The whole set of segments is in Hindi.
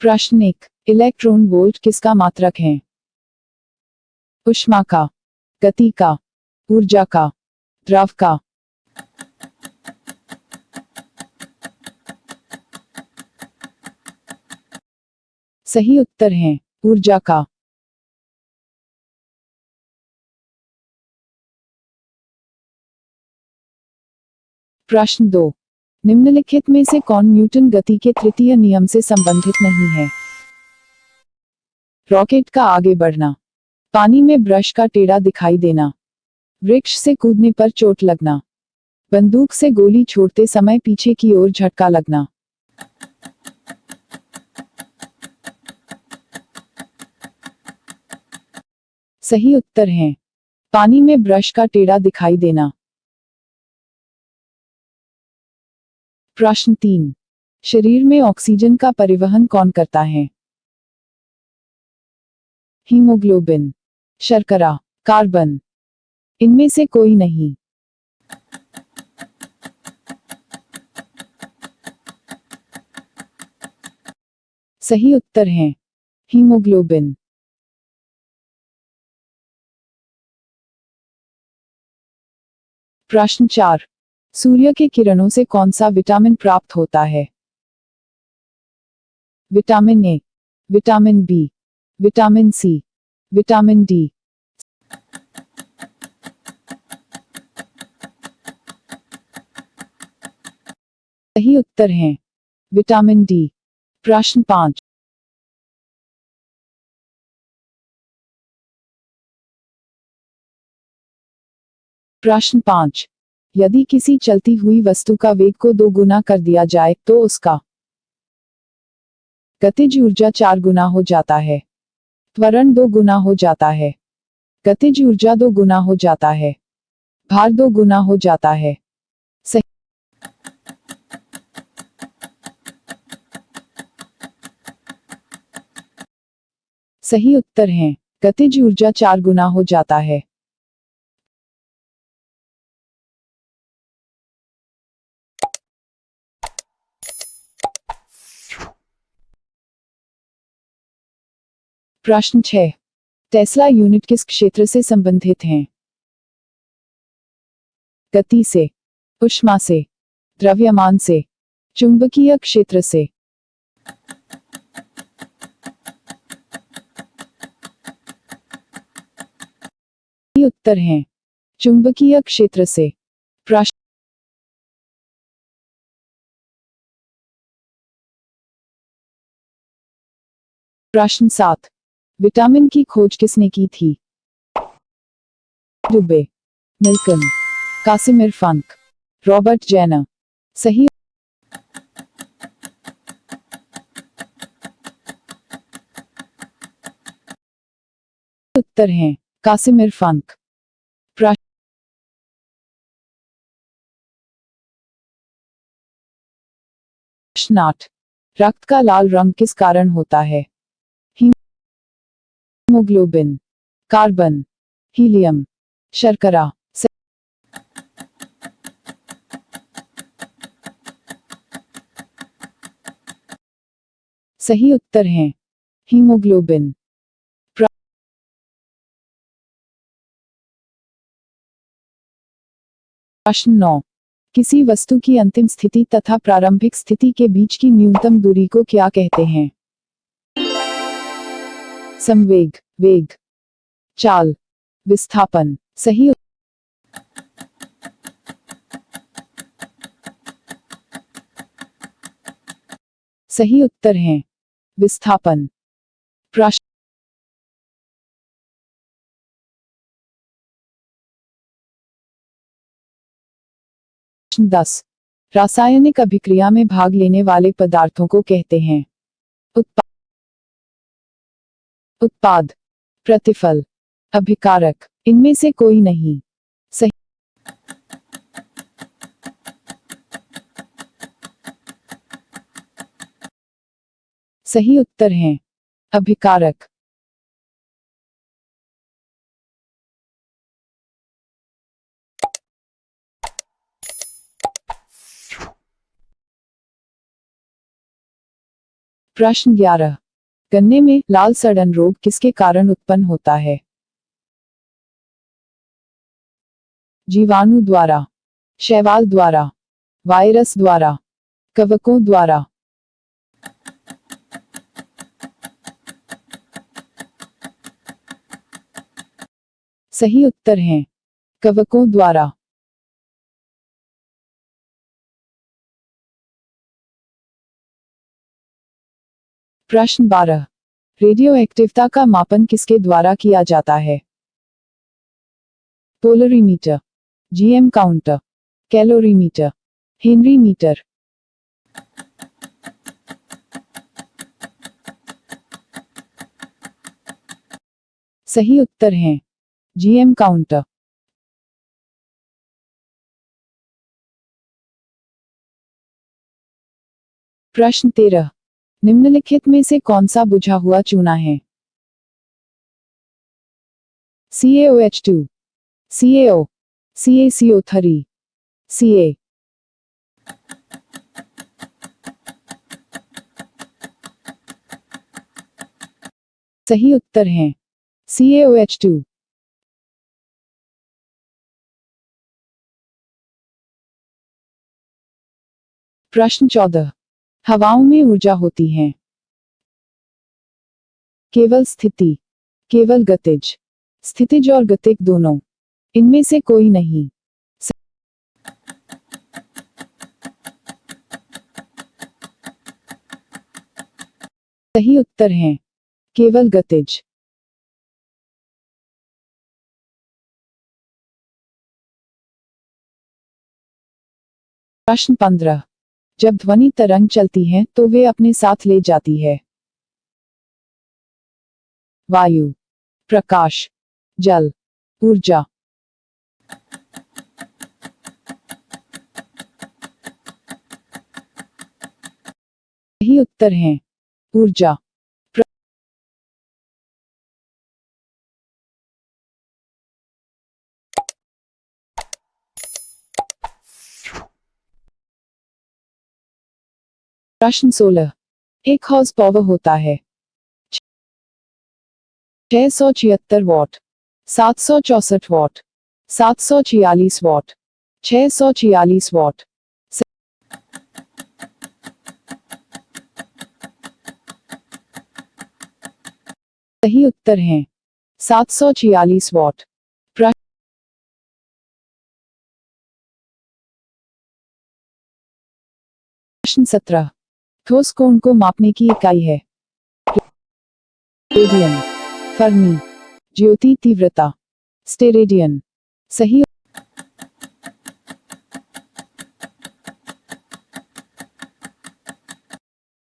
प्रश्न 1। इलेक्ट्रॉन वोल्ट किसका मात्रक है? ऊष्मा का, गति का, ऊर्जा का, द्रव का। सही उत्तर है ऊर्जा का। प्रश्न 2। निम्नलिखित में से कौन न्यूटन गति के तृतीय नियम से संबंधित नहीं है? रॉकेट का आगे बढ़ना, पानी में ब्रश का टेढ़ा दिखाई देना, वृक्ष से कूदने पर चोट लगना, बंदूक से गोली छोड़ते समय पीछे की ओर झटका लगना। सही उत्तर है पानी में ब्रश का टेढ़ा दिखाई देना। प्रश्न 3। शरीर में ऑक्सीजन का परिवहन कौन करता है? हीमोग्लोबिन, शर्करा, कार्बन। इनमें से कोई नहीं। सही उत्तर है हीमोग्लोबिन। प्रश्न 4। सूर्य के किरणों से कौन सा विटामिन प्राप्त होता है? Vitamin A, vitamin B, vitamin C, vitamin D. सही उत्तर है विटामिन डी। प्रश्न 5। प्रश्न 5। यदि किसी चलती हुई वस्तु का वेग को 2 गुना कर दिया जाए तो उसका गतिज ऊर्जा 4 गुना हो जाता है, त्वरण 2 गुना हो जाता है, गतिज ऊर्जा 2 गुना हो जाता है, भार 2 गुना हो जाता है। सही सही उत्तर है गतिज ऊर्जा 4 गुना हो जाता है। प्रश्न 6। टेस्ला यूनिट किस क्षेत्र से संबंधित हैं? गति से, ऊष्मा से, द्रव्यमान से, चुंबकीय क्षेत्र से। सही उत्तर है चुंबकीय क्षेत्र से। प्रश्न प्रश्न 7। विटामिन की खोज किसने की थी? डुबे, Milton, Casimir Funk, Robert Jenner. सही उत्तर है कासिमिर फंक। प्रश्न 8। रक्त का लाल रंग किस कारण होता है? हीमोग्लोबिन, कार्बन, हीलियम, शर्करा। सही उत्तर है हीमोग्लोबिन। प्रश्न 9। किसी वस्तु की अंतिम स्थिति तथा प्रारंभिक स्थिति के बीच की न्यूनतम दूरी को क्या कहते हैं? संवेग, वेग, चाल, विस्थापन। सही उत्तर है विस्थापन। प्रश्न 10। रासायनिक अभिक्रिया में भाग लेने वाले पदार्थों को कहते हैं? उत्पाद, प्रतिफल, अभिकारक। इनमें से कोई नहीं। सही सही उत्तर है अभिकारक। प्रश्न 11। गन्ने में लाल सड़न रोग किसके कारण उत्पन्न होता है? जीवाणु द्वारा, शैवाल द्वारा, वायरस द्वारा, कवकों द्वारा। सही उत्तर है कवकों द्वारा। प्रश्न 12। रेडियो एक्टिवता का मापन किसके द्वारा किया जाता है? Polarimeter, GM counter, calorimeter, Henry meter. सही उत्तर है जीएम काउंटर। प्रश्न 13। निम्नलिखित में से कौन सा बुझा हुआ चूना है? CaOH2, CaO, CaCO3, Ca। सही उत्तर है CaOH2। प्रश्न 14। हवाओं में ऊर्जा होती है? केवल स्थिति, केवल गतिज, स्थितिज और गतिक दोनों, इनमें से कोई नहीं। सही उत्तर है केवल गतिज। प्रश्न 15। जब ध्वनि तरंग चलती है तो वे अपने साथ ले जाती है? वायु, प्रकाश, जल, ऊर्जा। सही उत्तर है ऊर्जा। प्रश्न 16। एक हॉर्स पावर होता है 676 वॉट, 764 वॉट, 746 वॉट, 646 वॉट। सही उत्तर है 746 वॉट। प्रश्न 17। ठोस कोण को मापने की इकाई है? रेडियन, फर्मी, ज्योति तीव्रता, स्टेरेडियन। सही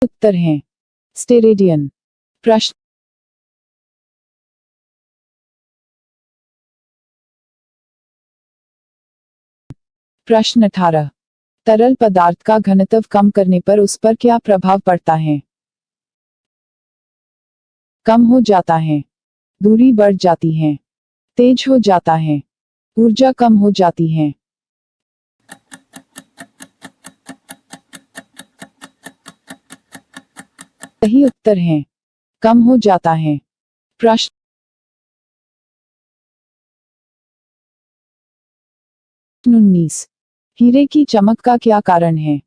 उत्तर है स्टेरेडियन। प्रश्न 18। तरल पदार्थ का घनत्व कम करने पर उस पर क्या प्रभाव पड़ता है? कम हो जाता है, दूरी बढ़ जाती है, तेज हो जाता है, ऊर्जा कम हो जाती है। सही उत्तर है कम हो जाता है। प्रश्न 19। हीरे की चमक का क्या कारण है?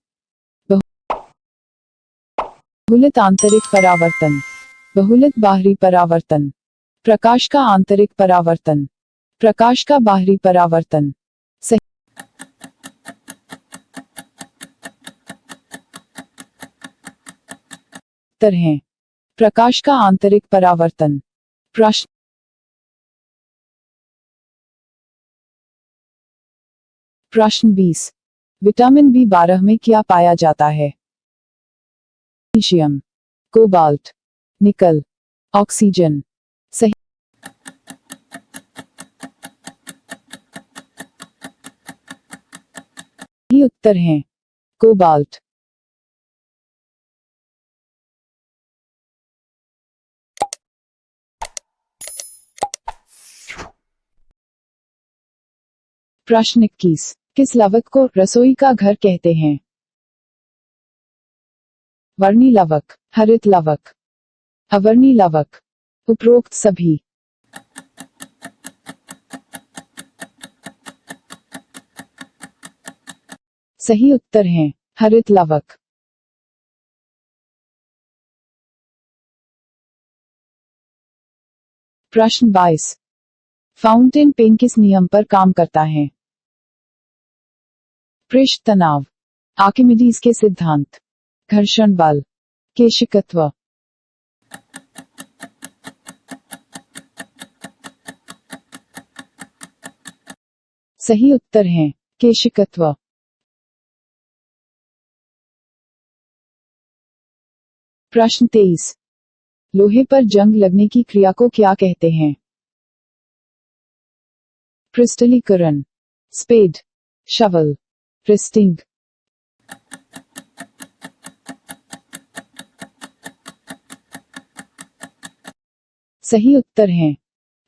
बहुलित आंतरिक परावर्तन, बहुलित बाहरी परावर्तन, प्रकाश का आंतरिक परावर्तन, प्रकाश का बाहरी परावर्तन। सही उत्तर है प्रकाश का आंतरिक परावर्तन। प्रश्न 20। विटामिन B12 में क्या पाया जाता है? मैग्नीशियम, कोबाल्ट, निकल, ऑक्सीजन। सही उत्तर है कोबाल्ट। प्रश्न 21। किस लवक को रसोई का घर कहते हैं? वर्णी लवक, हरित लवक, अवर्णी लवक, उपरोक्त सभी। सही उत्तर हैं हरित लवक। प्रश्न 22। फाउंटेन पेन किस नियम पर काम करता है? पृष्ठ तनाव, आर्किमिडीज के सिद्धांत, घर्षण बल, केशिकत्व। सही उत्तर हैं केशिकत्व। प्रश्न 23। लोहे पर जंग लगने की क्रिया को क्या कहते हैं? क्रिस्टलीकरण, स्पेड, शवल, प्रिस्टिंग। सही उत्तर हैं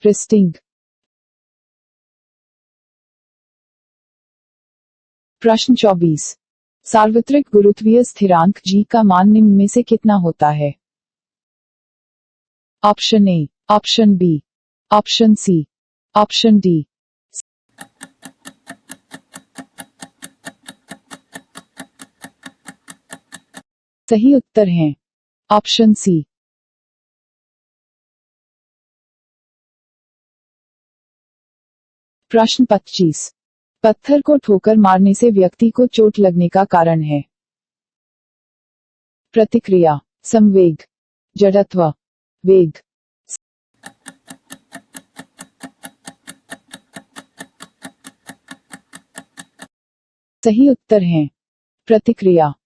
प्रिस्टिंग। प्रश्न 24। सार्वत्रिक गुरुत्वीय स्थिरांक g का मान निम्न में से कितना होता है? Option A, option B, option C, option D. सही उत्तर हैं ऑप्शन सी। प्रश्न 25। पत्थर को ठोकर मारने से व्यक्ति को चोट लगने का कारण है? प्रतिक्रिया, संवेग, जड़त्व, वेग। सही उत्तर हैं प्रतिक्रिया।